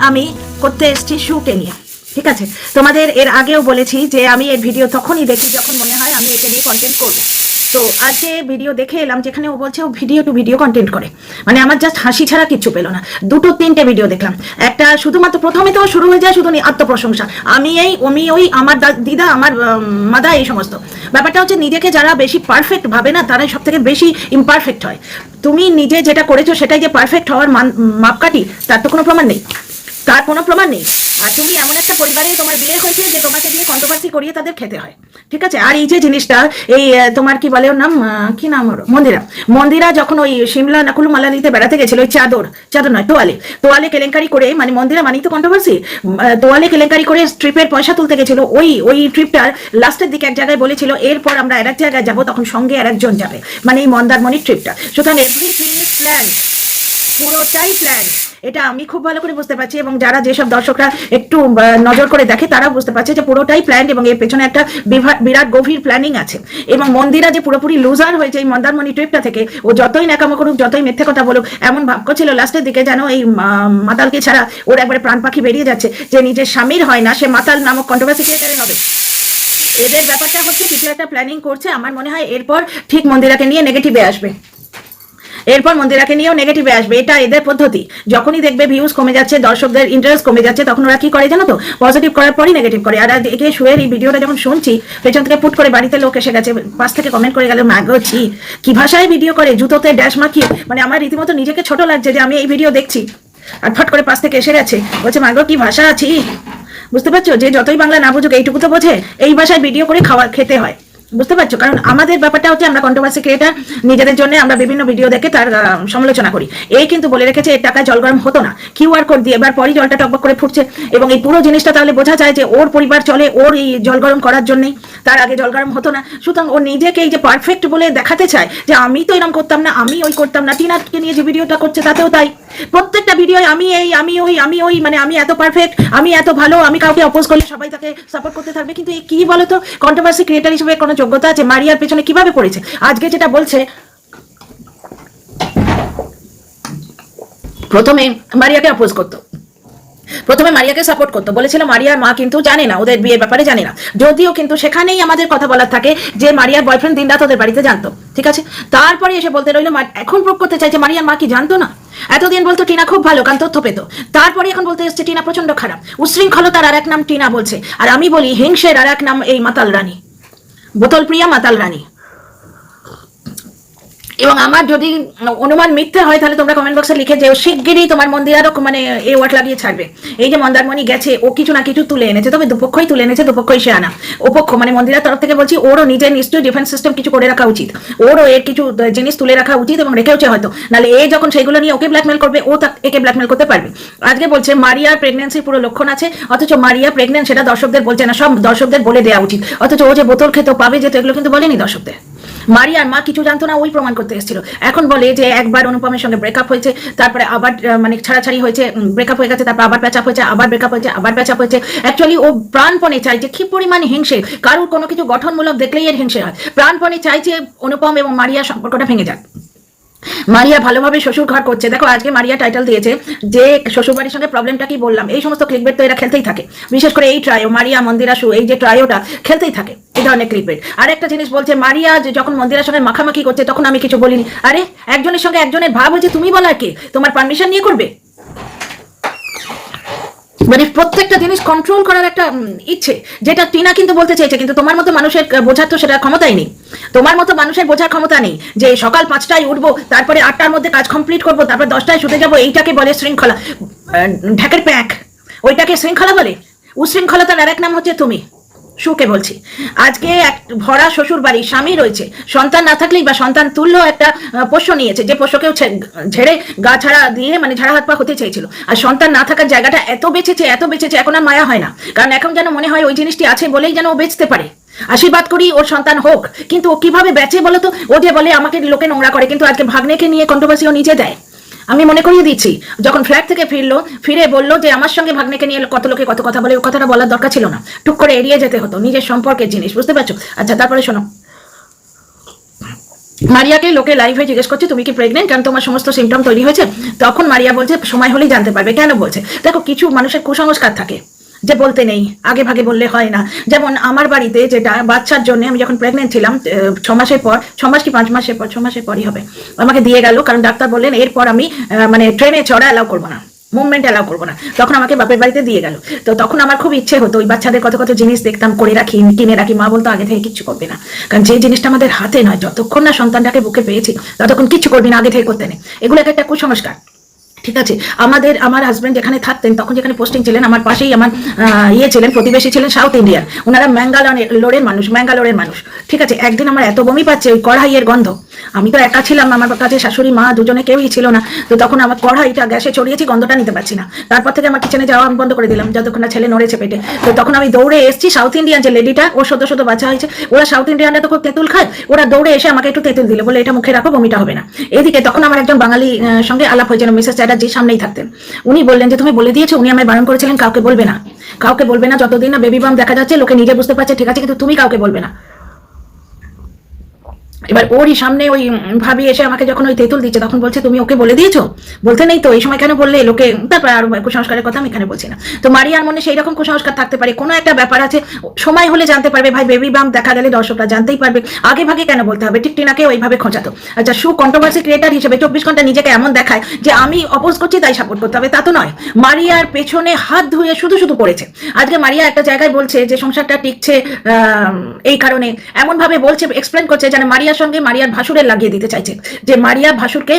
আমি করতে এসেছি শুকে নিয়ে, ঠিক আছে। তোমাদের এর আগেও বলেছি যে আমি এর ভিডিও তখনই দেখি যখন মনে হয় আমি এটা নিয়ে কন্টেন্ট করবো। তো আজকে ভিডিও দেখে এলাম যেখানে ও বলছে ও ভিডিও টু ভিডিও কন্টেন্ট করে, মানে আমার জাস্ট হাসি ছাড়া কিচ্ছু পেলো না। দুটো তিনটে ভিডিও দেখলাম, একটা শুধুমাত্র প্রথমে তো শুরু হয়ে যায় শুধু আত্মপ্রশংসা, আমি এই অমি ওই আমার দিদা আমার মাদা, এই সমস্ত ব্যাপারটা হচ্ছে নিজেকে যারা বেশি পারফেক্ট ভাবে না তারাই সব থেকে বেশি ইমপারফেক্ট হয়। তুমি নিজে যেটা করেছো সেটাই যে পারফেক্ট হওয়ার মাপকাঠি তার তো কোনো প্রমাণ নেই, তার কোনো প্রমাণ নেই। আর তুমি এমন একটা পরিবারে তোমার বিয়ে হয়েছে যে তোমাকে দিয়ে কন্ট্রোভার্সি করিয়ে তাদের খেতে হয়, ঠিক আছে। আর এই যে জিনিসটা এই তোমার কি বলে ওর নাম, কি নাম ওর, মন্দিরা যখন ওই সিমলা নাকুলু মালানিতে বেড়াতে গেছিল ওই চাদর নয় তোয়ালে কেলেঙ্কারি করে, মানে মন্দিরা মানেই তো কন্ট্রোভার্সি, তোয়ালে কেলেঙ্কারি করে ট্রিপের পয়সা তুলতে গেছিল। ওই ট্রিপটার লাস্টের দিকে এক জায়গায় বলেছিল এরপর আমরা আর এক জায়গায় যাবো, তখন সঙ্গে আর একজন যাবে, মানে এই মন্দারমণির ট্রিপটা। সুতরাং এভরিথিং ইজ প্ল্যান, পুরোটাই প্ল্যান, এটা আমি খুব ভালো করে বুঝতে পারছি। এবং যারা যেসব দর্শকরা একটু নজর করে দেখে তারা বুঝতে পারছে যে পুরোটাই প্ল্যান এবং এর পেছনে একটা বিরাট গভীর প্ল্যানিং আছে। এবং মন্দিরা যে পুরোপুরি লুজার হয়েছে এই মন্দারমণি ট্রিপটা থেকে, ও যতই ন্যাকামো করুক যতই মিথ্যে কথা বলুক, এমন ভাব করছিল লাস্টের দিকে যেন এই মাতালকে ছাড়া ওর একবারে প্রাণ পাখি বেরিয়ে যাচ্ছে, যে নিজের স্বামীর হয় না সে মাতাল নামক কন্ট্রোভার্সি ক্রিয়েটারে হবে। এদের ব্যাপারটা হচ্ছে কিছু একটা প্ল্যানিং করছে। আমার মনে হয় এরপর ঠিক মন্দিরাকে নিয়ে নেগেটিভে আসবে, এরপর মন্দিরাকে নিয়েও নেগেটিভে আসবে, এটা এদের পদ্ধতি। যখনই দেখবে ভিউজ কমে যাচ্ছে, দর্শকদের ইন্টারেস্ট কমে যাচ্ছে, তখন ওরা কি করে জানো তো, পজিটিভ করার পরই নেগেটিভ করে। আর একে শুয়ের এই ভিডিওটা যখন শুনছি পেছন থেকে পুট করে বাড়িতে লোক এসে গেছে, পাশ থেকে কমেন্ট করে গেল মাগছি কি ভাষায় ভিডিও করে, জুতোতে ড্যাশ মাখিয়ে, মানে আমার রীতিমতো নিজেকে ছোট লাগছে যে আমি এই ভিডিও দেখছি আর ফট করে পাশ থেকে এসে গেছে বলছে মাগো কি ভাষা আছি। বুঝতে পারছো, যে যতই বাংলা না বুঝুক এইটুকু তো বোঝে, এই ভাষায় ভিডিও করে খেতে হয়, বুঝতে পারছো। কারণ আমাদের ব্যাপারটা হচ্ছে আমরা কন্ট্রোভার্সি ক্রিয়েটার, নিজেদের জন্য আমরা বিভিন্ন ভিডিও দেখে তার সমালোচনা করি। এই কিন্তু বলে রেখেছে এর টাকায় জল গরম হতো না, কিউআর কোড দিয়ে এবার পরই জলটা টকবক করে ফুটছে। এবং এই পুরো জিনিসটা তাহলে বোঝা যায় যে ওর পরিবার চলে ওর এই জল গরম করার জন্যই, তার আগে জল গরম হতো না। সুতরাং ও নিজেকে এই যে পারফেক্ট বলে দেখাতে চায় যে আমি তো এরকম করতাম না, আমি ওই করতাম না। টিনাকে নিয়ে যে ভিডিওটা করছে তাতেও তাই, প্রত্যেকটা ভিডিও আমি ওই মানে আমি এত পারফেক্ট, আমি এত ভালো, আমি কাউকে অপোজ করলে সবাই তাকে সাপোর্ট করতে থাকবে। কিন্তু কি বলতো, কন্ট্রোভার্সি ক্রিয়েটার হিসেবে কোনো যোগ্যতা আছে? মারিয়ার পেছনে কিভাবে পড়েছে আজকে যেটা বলছে, প্রথমে মারিয়াকে অপোজ করতো, প্রথমে মারিয়াকে সাপোর্ট করতো, বলেছিল মারিয়ার মা কিন্তু জানে না, ওদের বিয়ের ব্যাপারে জানে না। যদিও কিন্তু সেখানেই আমাদের কথা বলার থাকে যে মারিয়ার বয়ফ্রেন্ড দিনরাত ওদের বাড়িতে জানতো, ঠিক আছে। তারপরে এসে বলতে রইলো এখন প্রুভ করতে চাইছে মারিয়ার মা কি জানতো না। এতদিন বলতো টিনা খুব ভালো কারণ তথ্য পেত, তারপরে এখন বলতে এসছে টিনা প্রচন্ড খারাপ। উশৃঙ্খলতার আর এক নাম টিনা বলছে, আর আমি বলি হিংসের আর এক নাম এই মাতাল রানী, বোতল প্রিয়া মাতাল রানী। এবং আমার যদি অনুমান মিথ্যে হয় তাহলে তোমরা কমেন্ট বক্সে লিখে যেও, শিগগিরই তোমার মন্দিরারও মানে এই ওয়াট লাগিয়ে ছাড়বে। এই যে মন্দারমণি গেছে ও কিছু না কিছু তুলে এনেছে, তবে দুপক্ষই তুলে এনেছে, দুপক্ষই সে আনা। ওপক্ষ মানে মন্দিরার তরফ থেকে বলছি ওরও নিজের নিশ্চয়ই ডিফেন্স সিস্টেম কিছু করে রাখা উচিত, ওরও এর কিছু জিনিস তুলে রাখা উচিত এবং রেখেওছে হয়তো, নাহলে এ যখন সেইগুলো নিয়ে ওকে ব্ল্যাকমেল করবে ও একে ব্ল্যাকমেল করতে পারবে। আজকে বলছে মারিয়ার প্রেগনেন্সির পুরো লক্ষণ আছে, অথচ মারিয়া প্রেগনেন্ট সেটা দর্শকদের বলছে না, সব দর্শকদের বলে দেওয়া উচিত। অথচ ও যে বোতল খেতে পাবে যেত এগুলো কিন্তু বলেনি দর্শকদের। মারিয়ার মা কিছু জানতো না, ওই প্রমাণ করতে এসেছিল। এখন বলে যে একবার অনুপমের সঙ্গে ব্রেকআপ হয়েছে, তারপরে আবার মানে ছাড়াছাড়ি হয়েছে, ব্রেকআপ হয়ে গেছে, তারপর আবার প্যাচআপ হয়েছে, আবার ব্রেকআপ হয়েছে, আবার প্যাচআপ হয়েছে। অ্যাকচুয়ালি ও প্রাণপণে চাই যে কি পরিমাণ হিংসে, কারোর কোনো কিছু গঠনমূলক দেখলেই এর হিংসে হয়। প্রাণপণে চাইছে অনুপম এবং মারিয়ার সম্পর্কটা ভেঙে যাক। মারিয়া ভালোভাবে শ্বশুর ঘর করছে, দেখো আজকে মারিয়া টাইটেল দিয়েছে যে শ্বশুর বাড়ির সঙ্গে প্রবলেমটা কি বললাম। এই সমস্ত ক্লিকবেট তো এরা খেলতেই থাকে, বিশেষ করে এই ট্রায়ো মারিয়া মন্দিরা শু, এই যে ট্রায়োটা খেলতেই থাকে এই ধরনের ক্লিকবেট। আর একটা জিনিস বলছে মারিয়া যখন মন্দিরার সঙ্গে মাখামাখি করছে তখন আমি কিছু বলিনি। আরে একজনের সঙ্গে একজনের ভাব হয়েছে, তুমি বলার কি, তোমার পারমিশন নিয়ে করবে? মানে প্রত্যেকটা জিনিস কন্ট্রোল করার একটা ইচ্ছে, যেটা টিনা কিন্তু বলতে চেয়েছে, কিন্তু তোমার মতো মানুষের বোঝার তো সেটা ক্ষমতাই নেই। তোমার মতো মানুষের বোঝার ক্ষমতা নেই যে সকাল 5টায় উঠবো, তারপরে 8টার মধ্যে কাজ কমপ্লিট করবো, তারপর 10টায় শুতে যাবো, এইটাকে বলে শৃঙ্খলা। ঢাকের প্যাক ওইটাকে শৃঙ্খলা বলে? উশৃঙ্খলতার আর এক নাম হচ্ছে তুমি। সুকে বলছি, আজকে এক ভরা শ্বশুর বাড়ি, স্বামী রয়েছে, সন্তান না থাকলেই বা সন্তান তুল্য একটা পোষ্য নিয়েছে, যে পোষ্যকেও ঝেড়ে গা ছাড়া দিয়ে মানে ঝাড়া হাত পা হতে চেয়েছিল, আর সন্তান না থাকার জায়গাটা এত বেঁচেছে এখন আর মায়া হয় না। কারণ এখন যেন মনে হয় ওই জিনিসটি আছে বলেই যেন ও বেচতে পারে। আশীর্বাদ করি ওর সন্তান হোক, কিন্তু ও কিভাবে বেচে বলো তো? ও যে বলে আমাকে লোকে নোংরা করে, কিন্তু আজকে ভাগ্নেকে নিয়ে কন্ট্রোভার্সি ও নিজে দেয়। আমি মনে করিয়ে দিচ্ছি, যখন ফ্ল্যাট থেকে ফিরে বললো যে আমার সঙ্গে ভাগ্নেকে নিয়ে কত লোকে কত কথা বলে, ও কথাটা বলার দরকার ছিল না, টুক করে এড়িয়ে যেতে হতো, নিজের সম্পর্কের জিনিস, বুঝতে পারছো? আচ্ছা তারপরে শোনো, মারিয়াকে লোকে লাইভে জিজ্ঞেস করছে তুমি কি প্রেগনেন্ট, কারণ তোমার সমস্ত সিমটম তৈরি হয়েছে। তখন মারিয়া বলছে সময় হলেই জানতে পারবে। কেন বলছে? দেখো, কিছু মানুষের কুসংস্কার থাকে যে বলতে নেই, আগে ভাগে বললে হয় না। যেমন আমার বাড়িতে যেটা বাচ্চার জন্য আমি যখন প্রেগনেন্ট ছিলাম 6 মাসের পর, 6 মাস কি 5 মাসের পর, 6 মাসের পরই হবে, আমাকে দিয়ে গেল, কারণ ডাক্তার বললেন এরপর আমি মানে ট্রেনে চড়া অ্যালাউ করবো না, মুভমেন্ট অ্যালাউ করবো না। তখন আমাকে বাপের বাড়িতে দিয়ে গেল। তো তখন আমার খুব ইচ্ছে হতো ওই বাচ্চাদের কত কত জিনিস দেখতাম, করে রাখি, কিনে রাখি। মা বলতো আগে থেকে কিচ্ছু করবে না, কারণ যে জিনিসটা আমাদের হাতে নয়, যতক্ষণ না সন্তানটাকে বুকে পেয়েছি ততক্ষণ কিচ্ছু করবি না, আগে থেকে করতে নেই। এগুলো একটা কুসংস্কার। ঠিক আছে, আমার হাজব্যান্ড যেখানে থাকতেন, তখন যেখানে পোস্টিং ছিলেন, আমার পাশেই আমার ছিলেন, প্রতিবেশী ছিলেন সাউথ ইন্ডিয়ান। ওনারা ম্যাঙ্গালোরের মানুষ। ঠিক আছে, একদিন আমার এত বমি পাচ্ছে ওই কড়াইয়ের গন্ধ। আমি তো একা ছিলাম, আমার কাছে শাশুড়ি মা দুজনে কেউই ছিল না। তো তখন আমার কড়াইটা গ্যাসে ছড়িয়েছি, গন্ধটা নিতে পারছি না। তারপর থেকে আমার কিচেনে যাওয়া বন্ধ করে দিলাম যতক্ষণ না ছেলে নড়েছে পেটে। তো তখন আমি দৌড়ে এসেছি, সাউথ ইন্ডিয়ান যে লেডিটা, ও সদ্য বাচ্চা হয়েছে, ওরা সাউথ ইন্ডিয়ানরা তো খুব তেঁতুল খায়, ওরা দৌড়ে এসে আমাকে একটু তেঁতুল দিল, বলে এটা মুখে রাখো, বমিটা হবে না। এদিকে তখন আমার একজন বাঙালি সঙ্গে আলাপ হয়েছিল, মিসেস চ্যাটার্জি, সামনেই থাকতেন। উনি বললেন যে তুমি বলে দিয়েছো, উনি আমায় বারণ করেছিলেন কাউকে বলবে না, কাউকে বলবে না, যতদিন না বেবি বাম দেখা যাচ্ছে, লোকে নিজে বুঝতে পারছে ঠিক আছে, কিন্তু তুমি কাউকে বলবে না। এবার ওরই সামনে ওই ভাবি এসে আমাকে যখন ওই তেঁতুল দিচ্ছে, তখন বলছে তুমি ওকে বলে দিয়েছো? বলতে নেই তো, এই সময় কেন বললে লোকে? তারপর আর কুসংস্কারের কথা আমি এখানে বলছি না। তো মারিয়ার মনে সেই রকম কুসংস্কার থাকতে পারে, কোনো একটা ব্যাপার আছে, সময় হলে জানতে পারবে। ভাই, বেবি বাম দেখা গেলে দর্শকরা জানতেই পারবে, আগে ভাগে কেন বলতে হবে? ঠিক টিনাকে ওইভাবে খোঁচাতো। আচ্ছা, কন্ট্রোভার্সি ক্রিয়েটার হিসেবে 24 ঘন্টা নিজেকে এমন দেখায় যে আমি অপোজ করছি তাই সাপোর্ট করতে হবে, তা তো নয়। মারিয়ার পেছনে হাত ধুয়ে শুধু পড়েছে। আজকে মারিয়া একটা জায়গায় বলছে যে সংসারটা টিকছে এই কারণে, এমন ভাবে বলছে, এক্সপ্লেন করছে যেন মারিয়ার সঙ্গে মারিয়ার ভাসুরের লাগিয়ে দিতে চাইছে, যে মারিয়া ভাসুরকে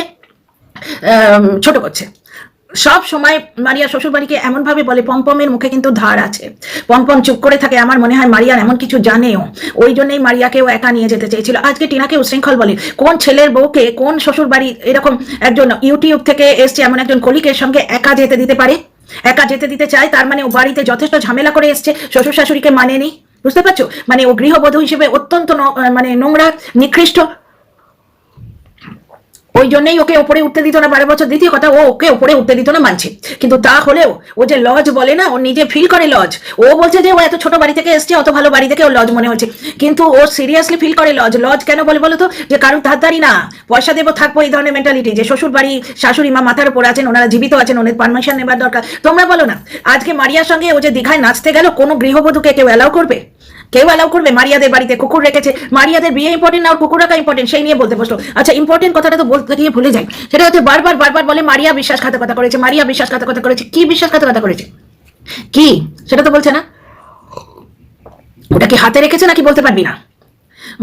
ছোট করছে। সব সময় মারিয়া শ্বশুরবাড়িকে এমন ভাবে বলে, পম্পমের মুখে কিন্তু ধার আছে, পম্পম চুপ করে থাকে। আমার মনে হয় মারিয়ার এমন কিছু জানেও, ওই জন্যই মারিয়াকেও একা নিয়ে যেতে চেয়েছিল। আজকে টিনাকে উশৃঙ্খল বলে, কোন ছেলের বউকে কোন শ্বশুরবাড়ি এরকম একজন ইউটিউব থেকে এসছে এমন একজন কলিকের সঙ্গে একা যেতে দিতে পারে? একা যেতে দিতে চায়, তার মানে ও বাড়িতে যথেষ্ট ঝামেলা করে এসছে, শ্বশুর শাশুড়িকে মানেনি। বুঝতে পারছো? মানে ও গৃহবধূ হিসেবে অত্যন্ত মানে নোংরা, নিকৃষ্ট। ওই জন্যই ওকে ওপরে উঠতে দিত না 12 বছর। দ্বিতীয় কথা, ও ওকে ওপরে উঠতে দিত না মানছে, কিন্তু তা হলেও ও যে লজ বলে না, ও নিজে ফিল করে লজ। ও বলছে যে ও এত ছোট বাড়ি থেকে এসছে, অত ভালো বাড়ি থেকে ও লজ মনে হচ্ছে, কিন্তু ও সিরিয়াসলি ফিল করে লজ। লজ কেন বলে বলো তো? যে কারোর ধারদারি না, পয়সা দেবো থাকবো, এই ধরনের মেন্টালিটি। যে শ্বশুর বাড়ি শাশুড়ি মা মাথার উপর আছেন, ওনারা জীবিত আছেন, ওদের পারমিশন নেবার দরকার। তোমরা বলো না, আজকে মারিয়ার সঙ্গে ও যে দীঘায় নাচতে গেল, কোনো গৃহবধূকে কেউ অ্যালাউ করবে? কেউ অ্যালাউ করবে? মারিয়াদের বাড়িতে কুকুর রেখেছে, মারিয়াদের বিয়ে ইম্পর্টেন্ট না ওর কুকুর রাখা ইম্পর্টেন্ট, সেই নিয়ে বলতে বসলো। আচ্ছা, ইম্পর্টেন্ট কথাটা তো বলতে গিয়ে ভুলে যায়, সেটা হচ্ছে বারবার বলে মারিয়া বিশ্বাসঘাতকতা করেছে, মারিয়া বিশ্বাসঘাতকতা করেছে। কি বিশ্বাসঘাতকতা করেছে? কি সেটা তো বলছে না। ওটা কি হাতে রেখেছে নাকি বলতে পারবি না?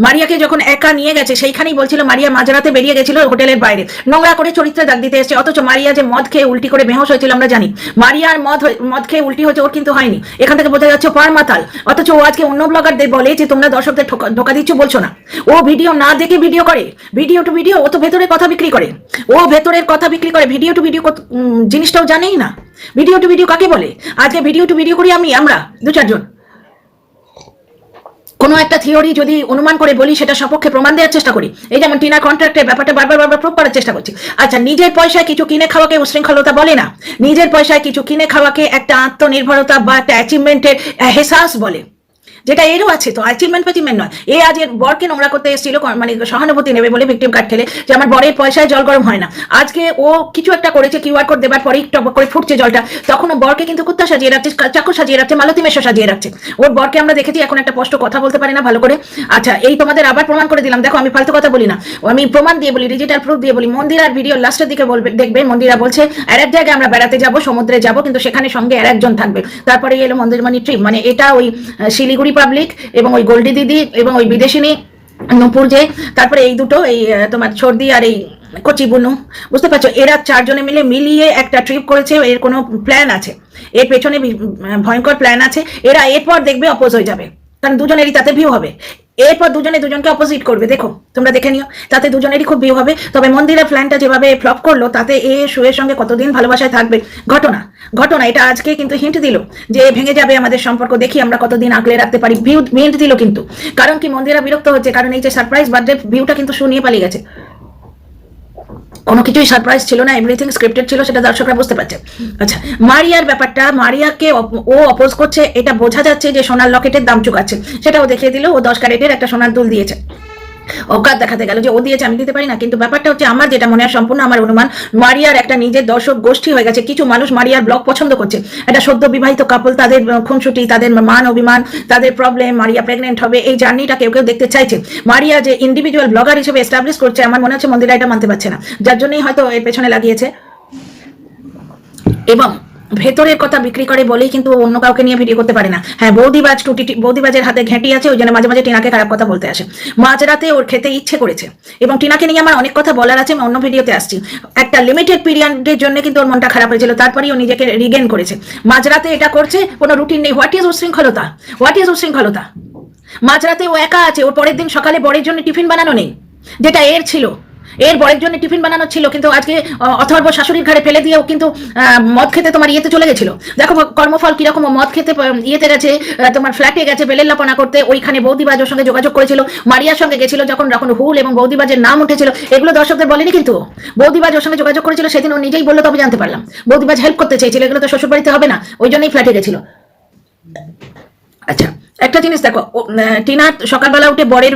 মারিয়াকে যখন একা নিয়ে গেছে, সেইখানেই বলছিল মারিয়া মাঝরাতে বেরিয়ে গেছিল হোটেলের বাইরে, নোংরা করে চরিত্রে দাগ দিতে এসেছে। অথচ মারিয়া যে মদ খেয়ে উল্টি করে বেহোশ হয়েছিল আমরা জানি। মারিয়ার মদ খেয়ে উল্টি হয়েছে, ওর কিন্তু হয়নি। এখান থেকে বোঝা যাচ্ছে পার মাতাল। অথচ ও আজকে অন্য ব্লগারদের বলে যে তোমরা দর্শকদের ধোকা দিচ্ছ, বলছো না। ও ভিডিও না দেখে ভিডিও করে, ভিডিও টু ভিডিও। ও তো ভেতরের কথা বিক্রি করে, ও ভেতরের কথা বিক্রি করে, ভিডিও টু ভিডিও জিনিসটাও জানেই না। ভিডিও টু ভিডিও কাকে বলে? আজকে ভিডিও টু ভিডিও করি আমরা 2-4 জন, কোনো একটা থিওরি যদি অনুমান করে বলি, সেটা সপক্ষে প্রমাণ দেওয়ার চেষ্টা করি। এই যেমন টিনা কন্ট্রাক্টের ব্যাপারটা বারবার প্রুভ করার চেষ্টা করছি। আচ্ছা, নিজের পয়সায় কিছু কিনে খাওয়াকে উশৃঙ্খলতা বলে না, নিজের পয়সায় কিছু কিনে খাওয়াকে একটা আত্মনির্ভরতা বা একটা অ্যাচিভমেন্টের হেসাস বলে, যেটা এরও আছে। তো অ্যাচিভমেন্ট নয়। এ আজ এর বরকে নোংরা করতে এসেছিল, মানে সহানুভূতি নেবে বলে ভিকটিম কার্ড খেলে, যে আমার বরের পয়সায় জল গরম হয় না। আজকে ও কিছু একটা করেছে, কিউআর কোড দেবার পরেই টপক করে ফুটছে জলটা, তখন ও বরকে কিন্তু কুত্তা সাজিয়ে রাখছে, চাকু সাজিয়ে রাখছে, মালতী মেশো সাজিয়ে রাখছে। ওর বরকে আমরা দেখেছি এখন একটা স্পষ্ট কথা বলতে পারে না ভালো করে। আচ্ছা, এই তোমাদের আবার প্রমাণ করে দিলাম। দেখো, আমি ফালতু কথা বলি না, আমি প্রমাণ দিয়ে বলি, ডিজিটাল প্রুফ দিয়ে বলি। মন্দিরার ভিডিও লাস্টের দিকে দেখবে, মন্দিরা বলছে আর এক জায়গায় আমরা বেড়াতে যাব, সমুদ্রে যাব, কিন্তু সেখানে সঙ্গে আর একজন থাকবে। তারপরে এলো মন্দিরমণি ট্রিপ, মানে এটা ওই শিলিগুড়ি পাবলিক এবং ওই গোল্ডি দিদি এবং ওই বিদেশিনী নূপুর, যে তারপরে এই দুটো, এই তোমার সর্দি আর এই কচি বুনু, বুঝতে পারছো, এরা 4 জনে মিলিয়ে একটা ট্রিপ করেছে। এর কোনো প্ল্যান আছে, এর পেছনে ভয়ঙ্কর প্ল্যান আছে। এরা এরপর দেখবে অপোজ হয়ে যাবে, কারণ দুজনেরই তাতে ভিউ হবে। এরপর দুজনকে অপোজিট করবে, দেখো তোমরা দেখে নিও, তাতে দুজনেরই খুব ভিউ হবে। তবে মন্দিরের প্ল্যানটা যেভাবে ফ্লপ করলো, তাতে এ শুয়ের সঙ্গে কতদিন ভালোবাসায় থাকবে। ঘটনা এটা আজকে কিন্তু হিন্ট দিল যে ভেঙে যাবে আমাদের সম্পর্ক, দেখি আমরা কতদিন আগলে রাখতে পারি। হিন্ট দিল কিন্তু, কারণ কি মন্দিরা বিরক্ত হচ্ছে, কারণ এই যে সারপ্রাইজ বার্থডে ভিউটা কিন্তু শুনিয়ে পালিয়ে গেছে। কোনো কিছুই সারপ্রাইজ ছিল না, এভরিথিং স্ক্রিপ্টেড ছিল, সেটা দর্শকরা বুঝতে পারছে। আচ্ছা, মারিয়ার ব্যাপারটা, মারিয়াকে ও অপোজ করছে, এটা বোঝা যাচ্ছে যে সোনার লকেটের দাম চুকাচ্ছে, সেটাও দেখিয়ে দিল। ও 10 ক্যারেটের একটা সোনার দুল দিয়েছে। অকাত দেখাতে গেল যে ও দিয়েছে আমি দিতে পারি না। কিন্তু ব্যাপারটা হচ্ছে আমার যেটা মনে হয় সম্পূর্ণ আমার অনুমান, মারিয়ার একটা নিজের দর্শক গোষ্ঠী হয়ে গেছে। কিছু মানুষ মারিয়ার ব্লগ পছন্দ করছে, একটা সদ্য বিবাহিত কাপল, তাদের খুনসুটি, তাদের মান অভিমান, তাদের প্রবলেম, মারিয়া প্রেগনেন্ট হবে, এই জার্নিটা কেউ কেউ দেখতে চাইছে। মারিয়া যে ইন্ডিভিজুয়াল ব্লগার হিসেবে এস্টাবলিশ করছে, আমার মনে হচ্ছে মন্দিরা এটা মানতে পারছে না, যার জন্যই হয়তো এর পেছনে লাগিয়েছে। এবং ভেতরের কথা বিক্রি করে বলেই কিন্তু অন্য কাউকে নিয়ে ভিডিও করতে পারে না। হ্যাঁ, বৌদিবাজের হাতে ঘেঁটি আছে, ওই জন্য মাঝে মাঝে টিনাকে খারাপ কথা বলতে আসে। মাঝরাতে ওর খেতে ইচ্ছে করেছে, এবং টিনাকে নিয়ে আমার অনেক কথা বলার আছে, আমি অন্য ভিডিওতে আসছি। একটা লিমিটেড পিরিয়ডের জন্য কিন্তু ওর মনটা খারাপ হয়েছিল, তারপরেই ও নিজেকে রিগেন করেছে। মাঝরাতে এটা করছে, কোনো রুটিন নেই। হোয়াট ইজ উশৃঙ্খলতা? হোয়াট ইজ উশৃঙ্খলতা? মাঝরাতে ও একা আছে, ওর পরের দিন সকালে বরের জন্য টিফিন বানানো নেই, যেটা এর ছিল। এর বরের জন্য টিফিন বানানো ছিল, কিন্তু আজকে অথর্ব শাশুড়ির ঘাড়ে ফেলে দিয়ে ও কিন্তু মদ খেতে তোমার ইয়েতে চলে গেছিল। দেখো কর্মফল কিরকম, মদ খেতে ইয়েতে গেছে, তোমার ফ্ল্যাটে গেছে বেলের লাপনা করতে। ওইখানে বৌদিবাজ ওর সঙ্গে যোগাযোগ করেছিল, মারিয়ার সঙ্গে গেছিল, যখন হুল এবং বৌদিবাজের নাম উঠেছিল, এগুলো দর্শকদের বলেনি। কিন্তু বৌদিবাজ ওর সঙ্গে যোগাযোগ করেছিল, সেদিন ও নিজেই বললো, তবে জানতে পারলাম বৌদিবাজ হেল্প করতে চেয়েছিল। এগুলো তো শ্বশুরবাড়িতে হবে না, ওই জন্যই ফ্ল্যাটে গেছিল। আচ্ছা, একটা জিনিস দেখো, টিনার সকালবেলা উঠে বরের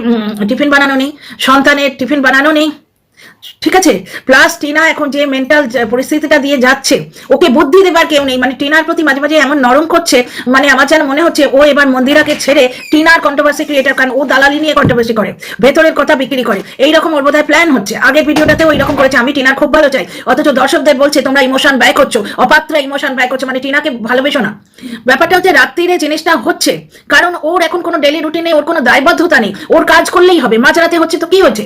টিফিন বানানো নেই, সন্তানের টিফিন বানানো নেই, ঠিক আছে। প্লাস টিনা এখন যে মেন্টাল পরিস্থিতিটা দিয়ে যাচ্ছে, ওকে বুদ্ধি দেবার কেউ নেই। মানে টিনার প্রতি মাঝে মাঝে এমন নরম করছে, মানে আমার যেন মনে হচ্ছে ও এবার মন্দিরাকে ছেড়ে টিনার কন্ট্রোভার্সি ক্রিয়েটার, কারণ ও দালালি নিয়ে কন্ট্রোভার্সি করে, ভেতরের কথা বিক্রি করে, এইরকম ওর বোধহয় প্ল্যান হচ্ছে। আগের ভিডিওটাতেও এইরকম করেছে, আমি টিনার খুব ভালো চাই, অথচ দর্শকদের বলছে তোমরা ইমোশন ব্যয় করছো, অপাত্র ইমোশন ব্যয় করছো, মানে টিনাকে ভালোবেসো না। ব্যাপারটা হচ্ছে রাত্রিরে জিনিসটা হচ্ছে, কারণ ওর এখন কোনো ডেলি রুটিনে ওর কোনো দায়বদ্ধতা নেই, ওর কাজ করলেই হবে। মাঝরাতে হচ্ছে তো কি হচ্ছে?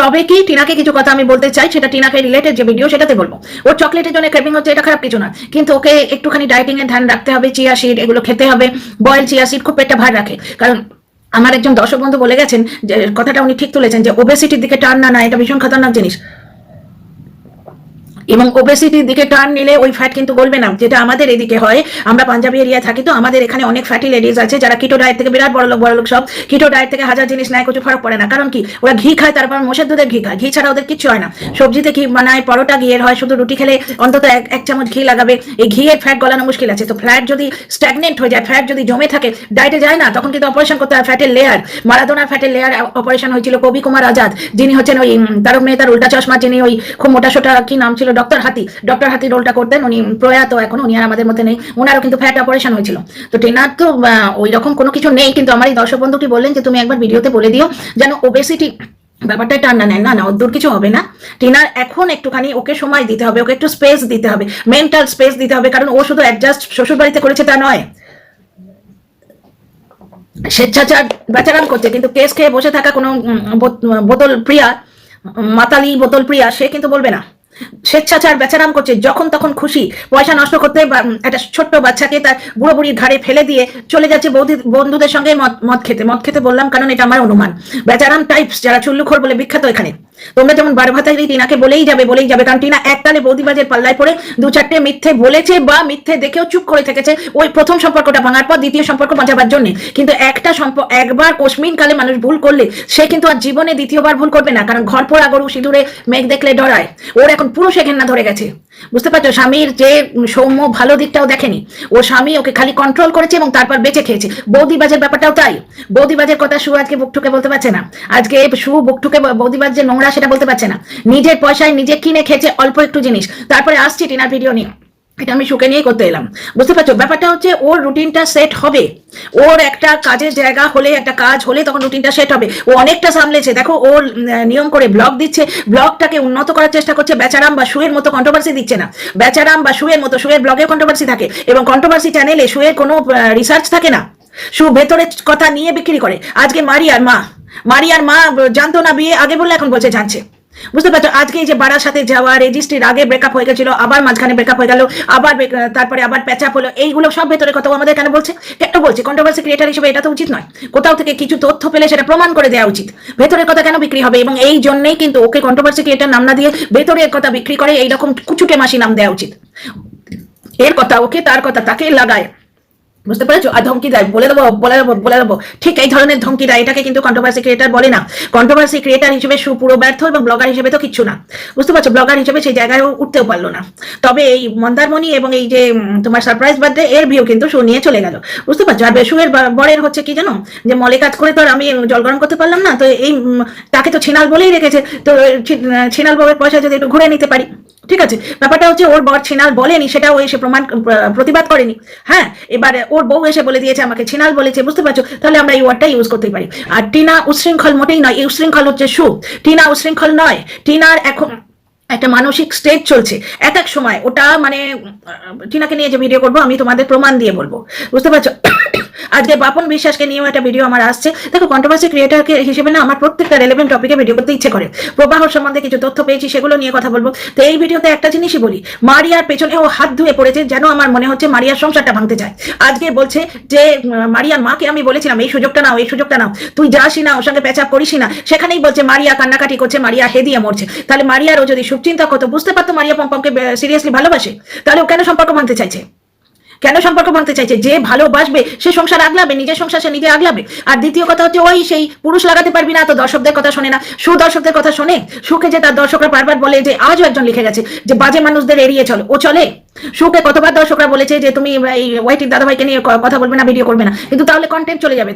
তবে কি টিনাকে কিছু কথা আমি বলতে চাই, সেটা টিনাকে রিলেটেড যে ভিডিও সেটাতে বলবো। ওর চকলেটের জন্য ক্রেভিং হচ্ছে, এটা খারাপ কিছু না, কিন্তু ওকে একটুখানি ডায়েটিং এর ধ্যান রাখতে হবে। চিয়া সিড এগুলো খেতে হবে, বয়েল চিয়া সিড খুব পেটটা ভার রাখে। কারণ আমার একজন দর্শক বন্ধু বলে গেছেন, যে কথাটা উনি ঠিক তুলেছেন, যে ওবেসিটির দিকে টার্ন না, এটা ভীষণ খতরনাক জিনিস। এবং ওবেসিটির দিকে টার্ন নিলে ওই ফ্যাট কিন্তু গলবে না, যেটা আমাদের এদিকে হয়। আমরা পাঞ্জাবি এরিয়া থাকি, তো আমাদের এখানে অনেক ফ্যাটি লেডিজ আছে যারা কিটো ডায়েট থেকে, বিরাট বড় লোক সব কিটো ডায়েট থেকে হাজার জিনিস নেয়, কিছু ফরক পড়ে না। কারণ কি, ওরা ঘি খায়, তারপর মোষের দুধের ঘি খায়, ঘি ছাড়া ওদের কিচ্ছু হয় না। সবজিতে ঘি বানায়, পরোটা ঘিয়ের হয়, শুধু রুটি খেলে অন্তত এক চামচ ঘি লাগাবে। এই ঘিয়ের ফ্যাট গলানো মুশকিল আছে। তো ফ্যাট যদি স্ট্যাগনেন্ট হয়ে যায়, ফ্যাট যদি জমে থাকে, ডায়েটে যায় না, তখন কিন্তু অপারেশন করতে হয়। ফ্যাটের লেয়ার, মারাদোনার ফ্যাটের লেয়ার অপারেশন হয়েছিল কবি কুমার আজাদ, যিনি হচ্ছেন ওই তারক মেহতার উল্টা চশমা, যিনি ওই খুব মোটা সোটা, কি নাম ছিল, ডক্টর হাতি রোলটা করতেন। উনি প্রয়াত এখন, উনি আর আমাদের মধ্যে নেই। ওনারও কিন্তু ফ্যাট অপারেশন হয়েছিল। তো টিনার তো ওই রকম কোনো কিছু নেই, কিন্তু আমার এই দর্শক বন্ধুটি বললেন যে তুমি একবার ভিডিওতে বলে দিও যেন ওবেসিটি ব্যাপারটা টান্না নেয়। না, ওর কিছু হবে না। টিনার এখন একটুখানি ওকে সময় দিতে হবে, ওকে একটু স্পেস দিতে হবে, মেন্টাল স্পেস দিতে হবে। কারণ ও শুধু অ্যাডজাস্ট শ্বশুর বাড়িতে করেছে তা নয়, স্বেচ্ছাচার বেচারাম করছে। কিন্তু কেস খেয়ে বসে থাকা কোনো বোতল প্রিয়া, মাতালি বোতল প্রিয়া, সে কিন্তু বলবে না। স্বেচ্ছাচার বেচারাম করছে, যখন তখন খুশি পয়সা নষ্ট করতে, একটা ছোট্ট বাচ্চাকে তার বুড়ো বুড়ির ঘাড়ে ফেলে দিয়ে চলে যাচ্ছে বন্ধুদের সঙ্গে মদ খেতে বললাম কারণ এটা আমার অনুমান। বেচারাম টাইপস যারা চুল্লুখোর বলে বিখ্যাত এখানে, তোমরা যেমন বারভাতারি টিনাকে বলেই যাবে, কারণ টিনা এককালে বৌদিবাজের পাল্লায় পড়ে দু চারটে মিথ্যে বলেছে, বা মিথ্যে দেখেও চুপ করে থেকেছে ওই প্রথম সম্পর্কটা ভাঙার পর দ্বিতীয় সম্পর্ক বাঁচাবার জন্য। কিন্তু একটা একবার কোশমিন কালে মানুষ ভুল করলে সে কিন্তু আর জীবনে দ্বিতীয়বার ভুল করবে না, কারণ ঘর পোড়া গরু সিঁদুরে মেঘ দেখলে ডরায়। ওর এখন পুরো সে ঘেন্না ধরে গেছে, বুঝতে পারছো? স্বামীর যে সৌম্য ভালো দিকটাও দেখেনি, ও স্বামী ওকে খালি কন্ট্রোল করেছে এবং তারপর বেঁচে খেয়েছে। বৌদিবাজের ব্যাপারটাও তাই। বৌদিবাজের কথা সু আজকে বুক ঠুকে বলতে পারছে না, আজকে সু বুক ঠুকে বৌদিবাজ যে নোংরা সেটা বলতে পারছে না। নিজের পয়সায় নিজে কিনে খেয়েছে অল্প একটু জিনিস। তারপরে আসছি টিনার ভিডিও নিয়ে, এটা আমি সুখে নিয়ে করতে এলাম, বুঝতে পারছো? ব্যাপারটা হচ্ছে ওর রুটিনটা সেট হবে, ওর একটা কাজের জায়গা হলে, একটা কাজ হলে তখন রুটিনটা সেট হবে। ও অনেকটা সামলেছে, দেখো ওর নিয়ম করে ব্লগ দিচ্ছে, ব্লগটাকে উন্নত করার চেষ্টা করছে। বেচারাম বা শুয়ের মতো কন্ট্রোভার্সি দিচ্ছে না। বেচারাম বা শুয়ের মতো, শুয়ের ব্লগে কন্ট্রোভার্সি থাকে, এবং কন্ট্রোভার্সি চ্যানেলে শুয়ের কোনো রিসার্চ থাকে না, শু ভেতরের কথা নিয়ে বিক্রি করে। আজকে মারিয়ার মা জানতো না বিয়ে আগে বললে এখন বলছে জানছে, বুঝতে পারছো? আজকে এই যে বাড়ার সাথে যাওয়া, রেজিস্ট্রির আগে ব্রেকআপ হয়ে গেছিল, আবার মাঝখানে ব্রেকআপ হয়ে গেল, আবার তারপরে আবার প্যাচআপ হলো, এইগুলো সব ভেতরে কথা আমাদের কেন বলছে? কন্ট্রোভার্সি ক্রিয়েটার হিসেবে এটা তো উচিত নয়। কোথাও থেকে কিছু তথ্য পেলে সেটা প্রমাণ করে দেওয়া উচিত। ভেতরের কথা কেন বিক্রি হবে? এবং এই জন্যই কিন্তু ওকে কন্ট্রোভার্সি ক্রিয়েটার নাম না দিয়ে ভেতরের কথা বিক্রি করে, এইরকম কুচুটে মাসি নাম দেওয়া উচিত। এর কথা ওকে, তার কথা তাকে লাগায়, বুঝতে পেরেছো? আর ধমকি দেয়, বলে দেবো বলে দেবো বলে দেবো, ঠিক এই ধরনের ধমকি দেয়। এটাকে কিন্তু কন্ট্রোভার্সি ক্রিয়েটার বলে না। কন্ট্রোভার্সি ক্রিয়েটার হিসেবে পুরো ব্যর্থ, এবং ব্লগার হিসেবে তো কিচ্ছু না। বুঝতে পারছো? ব্লগার হিসেবে সেই জায়গায় উঠতেও পারলো না। তবে এই মন্দারমণি এবং এই যে তোমার সারপ্রাইজ বার্থডে এর ভিউ কিন্তু শু নিয়ে চলে গেল। বুঝতে পারছো? আর বেশুয়ের বরের হচ্ছে কি জানো, যে মলে কাজ করে তো আর আমি জল গরম করতে পারলাম না, তো এই তাকে তো ছিনাল বলেই রেখেছে, তো ছিনাল বউয়ের পয়সা যদি একটু ঘুরে নিতে পারি। ঠিক আছে, ব্যাপারটা হচ্ছে ওর বর ছিনাল বলেনি, সেটাও এসে প্রতিবাদ করেনি। হ্যাঁ, এবারে ওর বউ এসে বলে দিয়েছে আমাকে ছিনাল বলেছে। বুঝতে পারছো? তাহলে আমরা এই ওয়ার্ডটা ইউজ করতে পারি। আর টিনা উশৃঙ্খল মোটেই নয়, এই উশৃঙ্খল হচ্ছে শু। টিনা উশৃঙ্খল নয়। টিনার এখন একটা মানসিক স্টেজ চলছে। এক এক সময় ওটা মানে টিনাকে নিয়ে যে ভিডিও করবো আমি তোমাদের প্রমাণ দিয়ে বলবো। বুঝতে পারছো? আজকে বাপন বিশ্বাসকে নিয়েও একটা ভিডিও আমার আসছে। দেখো, কন্ট্রোভার্সি ক্রিয়েটার হিসেবে না আমার প্রত্যেকটা রেলেভেন্ট টপিকে ভিডিও করতে ইচ্ছে করে। প্রবাহর সম্বন্ধে কিছু তথ্য পেয়েছি, সেগুলো নিয়ে কথা বলবো। তো এই ভিডিওতে একটা জিনিসই বলি, মারিয়ার পেছনে ও হাত ধুয়ে পড়েছে, যেন আমার মনে হচ্ছে মারিয়ার সংসারটা ভাঙতে চায়। আজকে বলছে যে মারিয়ার মাকে আমি বলেছিলাম এই সুযোগটা নাও, এই সুযোগটা নাও, তুই যাসই না, ওর সঙ্গে পেঁচাপ করিসই না। সেখানেই বলছে মারিয়া কান্নাকাটি করছে, মারিয়া হেদিয়ে মরছে। তাহলে মারিয়ারও যদি শুভচিন্তা করতো, বুঝতে পারতো মারিয়া পম্পমকে সিরিয়াসলি ভালোবাসে, তাহলে ও কেন সম্পর্ক ভাঙতে চাইছে? কেন সম্পর্ক ভাঙতে চাইছে? যে ভালোবাসবে সে সংসার আগলাবে, নিজের সংসার সে নিজে আগলাবে। আর দ্বিতীয় কথা হচ্ছে, ওই সেই পুরুষ লাগাতে পারবি না, তো দর্শকদের কথা শোনে না। সুদর্শকদের কথা শোনে। সুখে যে তার দর্শকরা বারবার বলে, যে আজও একজন লিখে গেছে যে বাজে মানুষদের এড়িয়ে চলো, ও চলে। সুখে কতবার দর্শকরা বলেছে যে তুমি এই ওয়াইটির দাদাভাইকে নিয়ে কথা বলবে না, ভিডিও করবে না, কিন্তু তাহলে কন্টেন্ট চলে যাবে।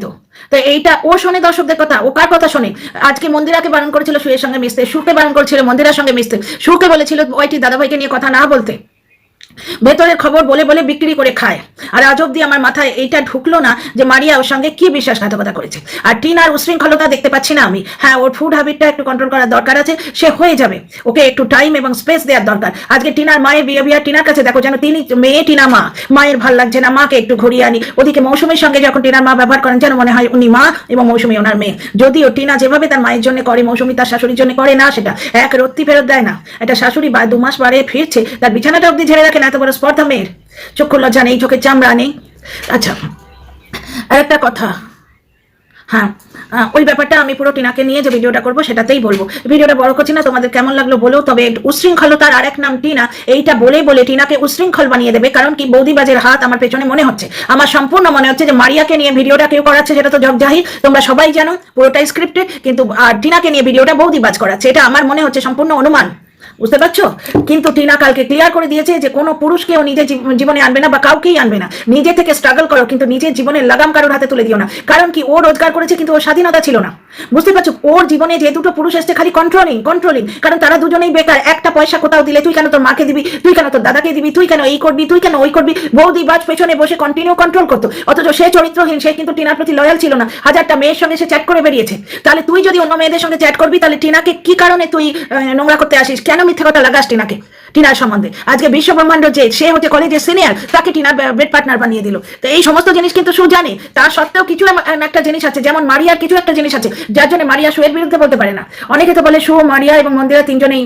তো এইটা ও শোনে দর্শকদের কথা, ও কার কথা শোনে? আজকে মন্দিরাকে বারণ করেছিল সুয়ের সঙ্গে মিশতে, সুখে বারণ করেছিল মন্দিরার সঙ্গে মিশতে, সুখে বলেছিল ওয়াইটির দাদাভাইকে নিয়ে কথা না বলতে। ভেতরের খবর বলে বলে বিক্রি করে খায়। আর আজ অব্দি আমার মাথায় এইটা ঢুকলো না যে মারিয়া ওর সঙ্গে কি বিশ্বাসঘাতকতা করেছে। আর টিনার উশৃঙ্খলতা দেখতে পাচ্ছি না আমি। হ্যাঁ, ওর ফুড হ্যাবিটটা একটু কন্ট্রোল করার দরকার আছে, সে হয়ে যাবে। ওকে একটু টাইম এবং স্পেস দেওয়ার দরকার। আজকে টিনার মায়ের বিহেভিয়ার, টিনার কাছে দেখো যেন তিনি মেয়ে, টিনা মা। মায়ের ভাল লাগছে না, মাকে একটু ঘুরিয়ে আনি। ওদিকে মৌসুমীর সঙ্গে যখন টিনার মা ব্যবহার করেন, যেন মনে হয় উনি মা এবং মৌসুমী ওনার মেয়ে। যদিও টিনা যেভাবে তার মায়ের জন্য করে, মৌসুমী তার শাশুড়ির জন্য করে না, সেটা এক রত্তি ফেরত দেয় না। একটা শাশুড়ি 2 মাস বারে ফিরছে, তার বিছানাটা অব্দি ঝেড়ে রাখে না, এত বড় স্পর্ধা মেয়ের। চক্ষু লজ্জা নেই, চোখের চামড়া নেই। আচ্ছা, আর একটা কথা, হ্যাঁ, ওই ব্যাপারটা আমি পুরো টিনাকে নিয়ে যে ভিডিওটা করবো সেটাতেই বলবো। ভিডিওটা বড় করছি না, তোমাদের কেমন লাগলো বলো। তবে উশৃঙ্খলতার আর এক নাম টিনা, এইটা বলে বলে টিনাকে উশৃঙ্খল বানিয়ে দেবে। কারণ কি, বৌদিবাজের হাত আমার পেছনে মনে হচ্ছে, আমার সম্পূর্ণ মনে হচ্ছে যে মারিয়াকে নিয়ে ভিডিওটা কেউ করাচ্ছে, সেটা তো জগজাহির, তোমরা সবাই জানো, পুরোটাই স্ক্রিপ্টেড। কিন্তু আর টিনাকে নিয়ে ভিডিওটা বৌদিবাজ করাচ্ছে, এটা আমার মনে হচ্ছে সম্পূর্ণ অনুমান। বুঝতে পারছো? কিন্তু টিনা কালকে ক্লিয়ার করে দিয়েছে যে কোনো পুরুষকেও নিজের জীবনে আনবে না, বা কাউকেই আনবে না। নিজে থেকে স্ট্রাগল করো, কিন্তু নিজের জীবনের লাগাম কারোর হাতে তুলে দিও না। কারণ কি, ও রোজগার করেছে কিন্তু ওর স্বাধীনতা ছিল না। বুঝতে পারছো? ওর জীবনে যে দুটো পুরুষ এসছে খালি কন্ট্রোলিং, কারণ তারা দুজনেই বেকার। একটা পয়সা কোথাও দিলে তুই কেন তোর মাকে দিবি, তুই কেন তোর দাদাকে দিবি, তুই কেন এই করবি, তুই কেন ওই করবি। বৌদি বাজ পেছনে বসে কন্টিনিউ কন্ট্রোল করতো, অথচ সে চরিত্রহীন, সে কিন্তু টিনার প্রতি লয়াল ছিল না। হাজারটা মেয়ের সঙ্গে সে চ্যাট করে বেরিয়েছে। তাহলে তুই যদি অন্য মেয়েদের সঙ্গে চ্যাট করবি, তাহলে টিনাকে কি কারণে তুই নোংরা করতে আসিস? কেন মিথ্যা কথা লাগাস টিনাকে, টিনার সম্বন্ধে? আজকে বিশ্বব্রহ্মাণ্ড যে সে হচ্ছে কলেজের সিনিয়র, তাকে টিনার বেড পার্টনার বানিয়ে দিল। তো এই সমস্ত জিনিস কিন্তু সু জানে। তার সত্ত্বেও কিছু একটা জিনিস আছে, যেমন মারিয়ার কিছু একটা জিনিস আছে যার জন্য মারিয়া সুয়ের বিরুদ্ধে বলতে পারে না। অনেকে তো বলে সু, মারিয়া এবং মন্দিরা তিনজনেই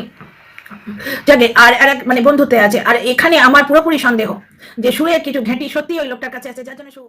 জাগে আর এক মানে বন্ধুত্বে আছে। আর এখানে আমার পুরোপুরি সন্দেহ যে সুয়ের কিছু ঘেঁটি সত্যি ওই লোকটার কাছে আছে, যার জন্য সু